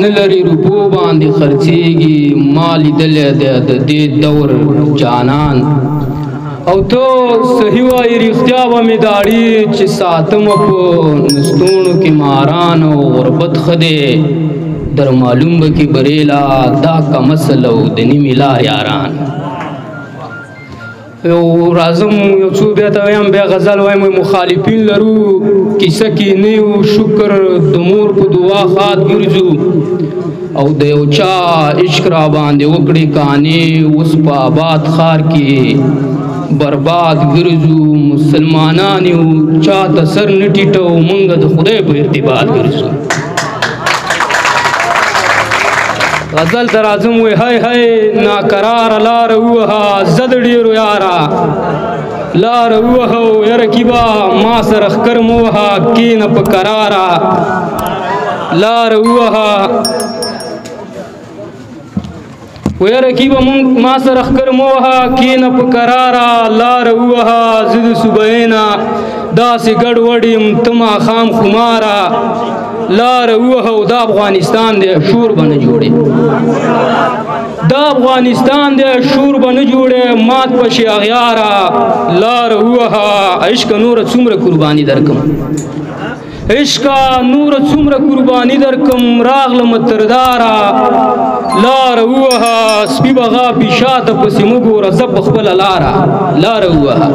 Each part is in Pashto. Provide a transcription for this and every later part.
نلري روپو باندې خرڅيږي مال دلې د دې دور جانان او ته صحیح وایي رښتیا به مې داړي چې ساتم په نستونو کې ماران او غربت خدي در معلوم به کې بریلا دا کم اصل او د نیمې لار یاران یو راځم یو څو بیا ته وایم بیا غزل وایم مخالفین لرو کیسه کې نه یو شکر د مور په دعا خات ګرځو او د یو چا عشق را باندې وکړي کانې اوس په آباد ښار کې برباد ګرځو مسلمانان یو چا ته سر نه ټیټو موږ د خدای په ارتباط ګرځو غزل در اعظم وی هی هی ناقرار لار وها زد ډیرو یارا لار وها ير کیبا ما سره خکر موها کین په قرارا لار وها وير کیبا ما سره خکر موها کین په قرارا لار وها زد صبحینا داسې ګډ وډیم تما خام خمارا لار وها دا افغانستان دی شور بنه جوړي دا افغانستان دی شور بنه جوړي مات پشي اغیارا لار وها عشق نور څومره قرباني درکم عشق نور څومره قرباني درکم راغلم تردارا لار وها سپي بغا بشاته پسې مګوره زب خپل لارا لار وها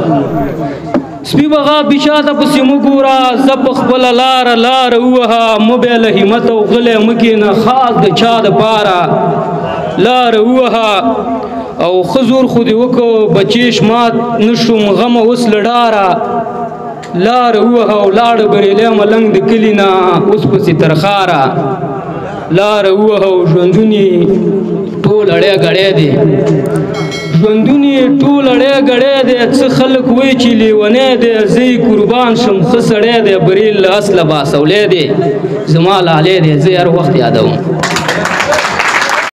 سپي بغا بشاته پسې مګوره زب خپل لار وها موبایل همت او غله مکینه خاص د چا د پاره لار وها او خزور خو دی وکو بچیش مات نشم غم اوس لډاره لار وها او لاړ بریلې ملنګ د کلینا اوس پسې ترخاره لار وها او ژوندونی ټول اړې غړې دي ژوندونی ټول اړې غړې دي څه خلک وای چې لیونه دي زی قربان شم خسړې دي بریل اصله با سولې دي زما لاله دي زه هر وخت یادوم